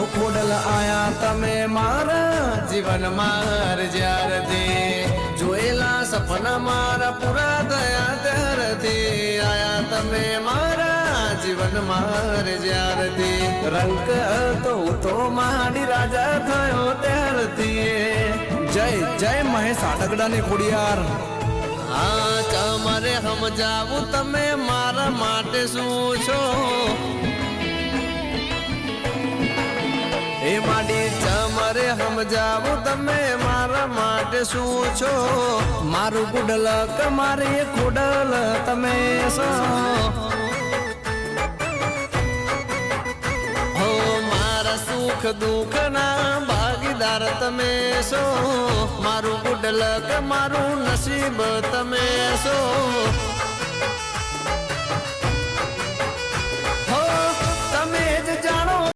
ખોડલ આયા તમે મારા જીવન માર જ્યારથી જોયેલા સપના મારા પૂરા થયા ત્યારથી આયા તમે મારા જીવન માર જ્યારથી રંગ તો માડી રાજા થયો ત્યારથી જય જય મહેશ આડગડાની ખોડિયાર હા તમારે સમજાવું તમે મારા માટે શું છો એ માડી તમારે સમજાવું તમે મારા માટે શું છો મારું ગુડલ મારી ખોડલ તમે છો હો મારા સુખ દુઃખ ના ભાગીદાર તમે છો મારું ગુડલ મારું નસીબ તમે છો